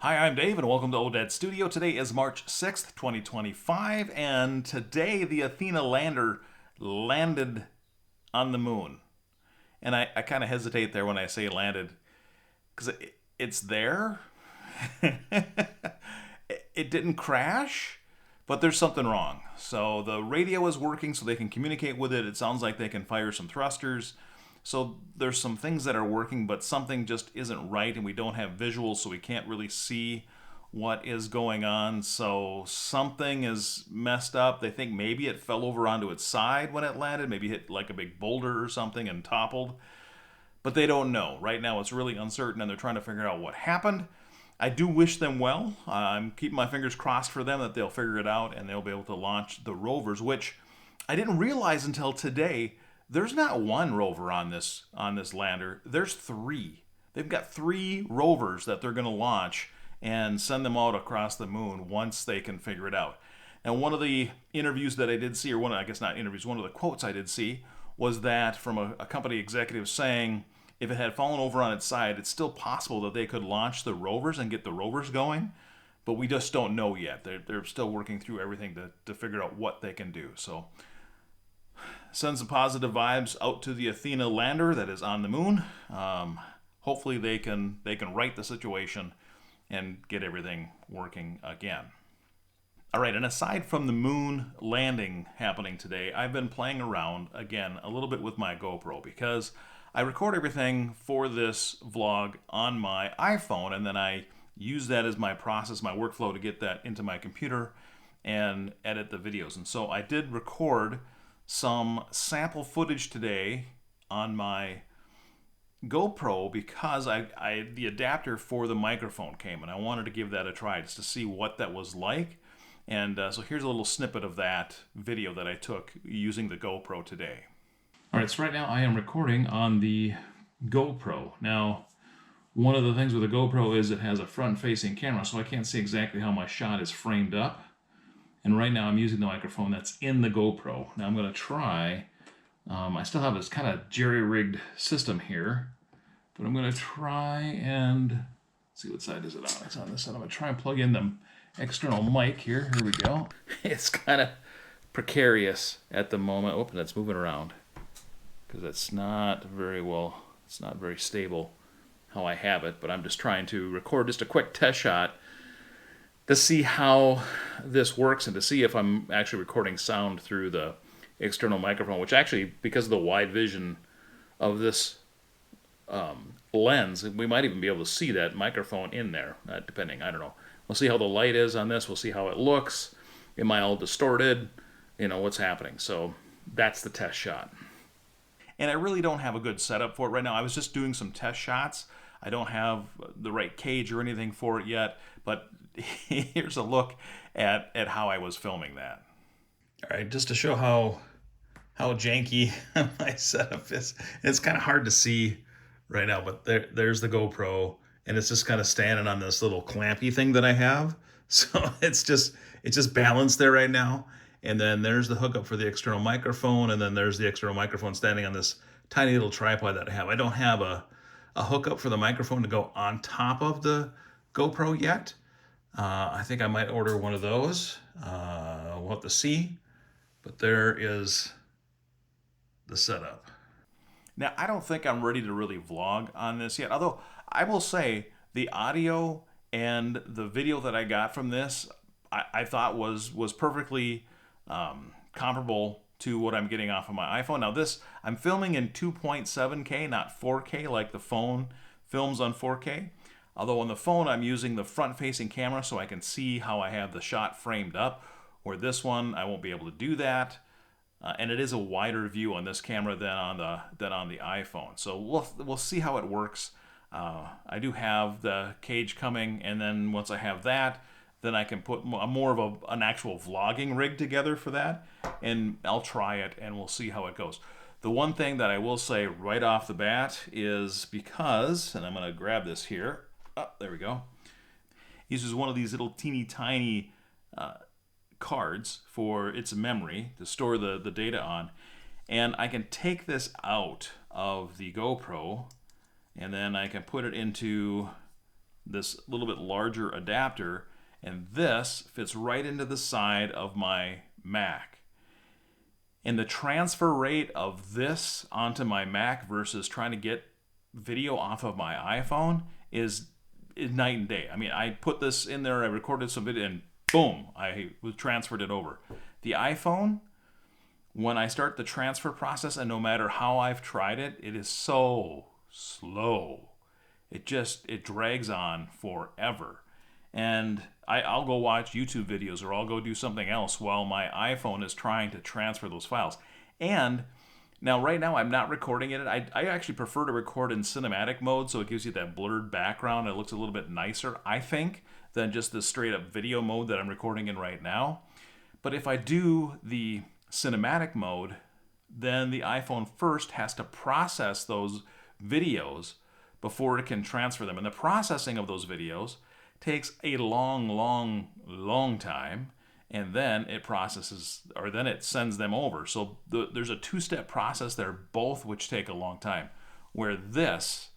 Hi, I'm Dave, and welcome to ODS Studio. Today is March 6th, 2025, and today the Athena lander landed on the moon. And I kind of hesitate there when I say landed, because it's there. It didn't crash, but there's something wrong. So the radio is working so they can communicate with it. It sounds like they can fire some thrusters. So there's some things that are working, but something just isn't right, and we don't have visuals, so we can't really see what is going on. So something is messed up. They think maybe it fell over onto its side when it landed, maybe hit like a big boulder or something and toppled. But they don't know. Right now it's really uncertain, and they're trying to figure out what happened. I do wish them well. I'm keeping my fingers crossed for them that they'll figure it out and they'll be able to launch the rovers, which I didn't realize until today. There's not one rover on this lander. There's three. They've got three rovers that they're going to launch and send them out across the moon once they can figure it out. And one of the interviews that I did see, or one of the quotes I did see, was that from a company executive saying if it had fallen over on its side, it's still possible that they could launch the rovers and get the rovers going, but we just don't know yet. They're still working through everything to figure out what they can do. So send some positive vibes out to the Athena lander that is on the moon. Hopefully they can right the situation and get everything working again. All right, and aside from the moon landing happening today, I've been playing around again a little bit with my GoPro because I record everything for this vlog on my iPhone, and then I use that as my process, my workflow to get that into my computer and edit the videos. And so I did record some sample footage today on my GoPro because the adapter for the microphone came, and I wanted to give that a try just to see what that was like. And so here's a little snippet of that video that I took using the GoPro today. All right, so right now I am recording on the GoPro. Now, one of the things with the GoPro is it has a front-facing camera, so I can't see exactly how my shot is framed up. And right now I'm using the microphone that's in the GoPro. Now I'm going to try, I still have this kind of jerry-rigged system here, but I'm going to try and see what side is it on. It's on this side. I'm going to try and plug in the external mic here. Here we go. It's kind of precarious at the moment. Oh, that's moving around because it's not very well, it's not very stable how I have it, but I'm just trying to record just a quick test shot to see how this works and to see if I'm actually recording sound through the external microphone, which actually, because of the wide vision of this lens, we might even be able to see that microphone in there, depending, I don't know. We'll see how the light is on this, we'll see how it looks, am I all distorted, what's happening. So that's the test shot. And I really don't have a good setup for it right now. I was just doing some test shots. I don't have the right cage or anything for it yet, but here's a look at how I was filming that. All right, just to show how janky my setup is. It's kind of hard to see right now, but there's the GoPro, and it's just kind of standing on this little clampy thing that I have. So it's just balanced there right now. And then there's the hookup for the external microphone, and then there's the external microphone standing on this tiny little tripod that I have. I don't have a hookup for the microphone to go on top of the GoPro yet. I think I might order one of those. We'll have to see. But there is the setup. Now, I don't think I'm ready to really vlog on this yet. Although, I will say, the audio and the video that I got from this, I thought was perfectly comparable to what I'm getting off of my iPhone. Now this, I'm filming in 2.7K, not 4K like the phone films on 4K. Although on the phone I'm using the front-facing camera so I can see how I have the shot framed up. Or this one, I won't be able to do that. And it is a wider view on this camera than on the iPhone. So we'll see how it works. I do have the cage coming, and then once I have that, then I can put more of an actual vlogging rig together for that, and I'll try it and we'll see how it goes. The one thing that I will say right off the bat is because, and I'm going to grab this here, there we go, uses one of these little teeny tiny cards for its memory to store the data on, and I can take this out of the GoPro and then I can put it into this little bit larger adapter, and this fits right into the side of my Mac. And the transfer rate of this onto my Mac versus trying to get video off of my iPhone is night and day. I mean, I put this in there, I recorded some video, and boom, I transferred it over. The iPhone, when I start the transfer process, and no matter how I've tried it, it is so slow. It drags on forever. And I'll go watch YouTube videos or I'll go do something else while my iPhone is trying to transfer those files. And now right now I'm not recording it. I actually prefer to record in cinematic mode, so it gives you that blurred background. It looks a little bit nicer, I think, than just the straight up video mode that I'm recording in right now. But if I do the cinematic mode, then the iPhone first has to process those videos before it can transfer them. And the processing of those videos takes a long time, and then it processes, or then it sends them over. So there's a two-step process there, both which take a long time. Where this,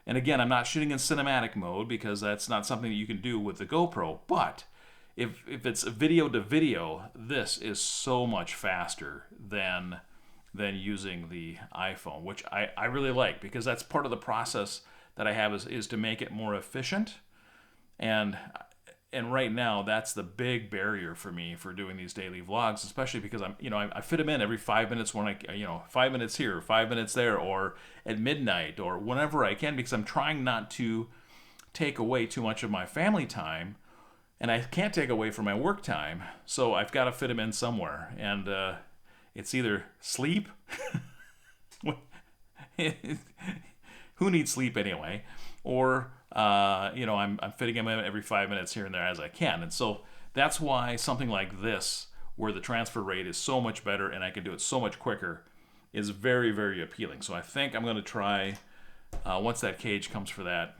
and again, I'm not shooting in cinematic mode because that's not something that you can do with the GoPro, but if it's video to video, this is so much faster than using the iPhone, which I really like, because that's part of the process that I have is to make it more efficient. And right now, that's the big barrier for me for doing these daily vlogs, especially because I fit them in every 5 minutes when 5 minutes here, 5 minutes there, or at midnight, or whenever I can, because I'm trying not to take away too much of my family time, and I can't take away from my work time, so I've got to fit them in somewhere, and it's either sleep. Who needs sleep anyway? Or I'm fitting them in every 5 minutes here and there as I can. And so that's why something like this, where the transfer rate is so much better and I can do it so much quicker, is very, very appealing. So I think I'm going to try, once that cage comes for that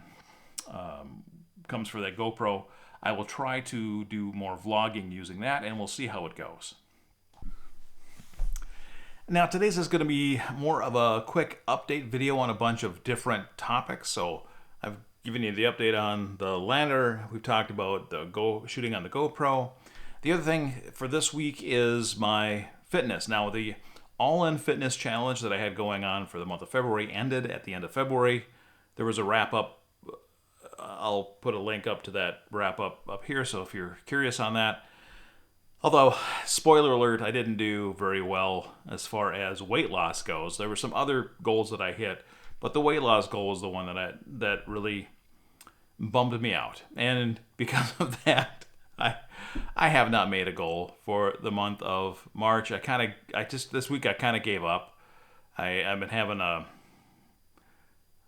GoPro, I will try to do more vlogging using that, and we'll see how it goes. Now, today's is going to be more of a quick update video on a bunch of different topics. So I've given you the update on the lander. We've talked about the shooting on the GoPro. The other thing for this week is my fitness. Now, the all-in fitness challenge that I had going on for the month of February ended at the end of February. There was a wrap-up. I'll put a link up to that wrap-up up here, so if you're curious on that. Although, spoiler alert, I didn't do very well as far as weight loss goes. There were some other goals that I hit, but the weight loss goal was the one that really bummed me out. And because of that, I have not made a goal for the month of March. This week I kind of gave up. I've been having a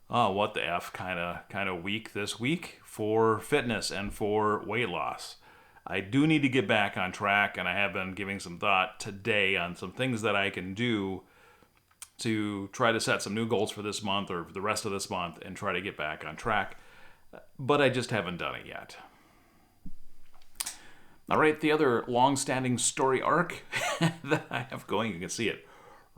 what the F kind of week this week for fitness and for weight loss. I do need to get back on track, and I have been giving some thought today on some things that I can do to try to set some new goals for this month or for the rest of this month and try to get back on track. But I just haven't done it yet. All right, the other long-standing story arc that I have going, you can see it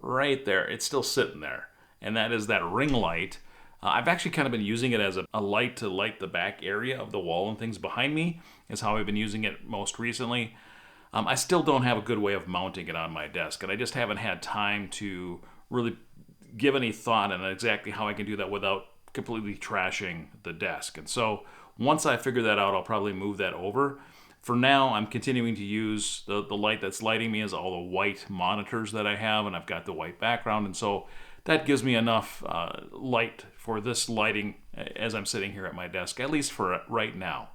right there. It's still sitting there, and that is that ring light. I've actually kind of been using it as a light to light the back area of the wall and things behind me, is how I've been using it most recently. I still don't have a good way of mounting it on my desk, and I just haven't had time to really give any thought on exactly how I can do that without completely trashing the desk. And so once I figure that out, I'll probably move that over. For now, I'm continuing to use the light that's lighting me as all the white monitors that I have, and I've got the white background, and so that gives me enough light for this lighting as I'm sitting here at my desk, at least for right now.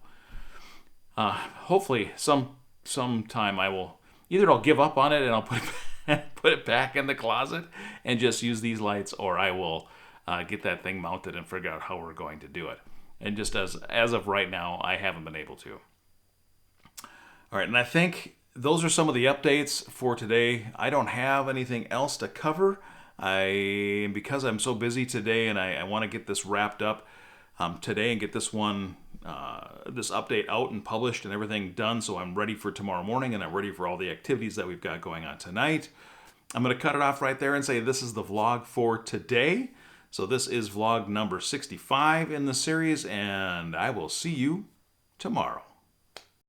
Hopefully, sometime I'll give up on it and I'll put it back in the closet and just use these lights, or I will get that thing mounted and figure out how we're going to do it. And just as of right now, I haven't been able to. All right, and I think those are some of the updates for today. I don't have anything else to cover. Because I'm so busy today, and I want to get this wrapped up today and get this update out and published and everything done, so I'm ready for tomorrow morning and I'm ready for all the activities that we've got going on tonight. I'm going to cut it off right there and say this is the vlog for today. So this is vlog number 65 in the series, and I will see you tomorrow.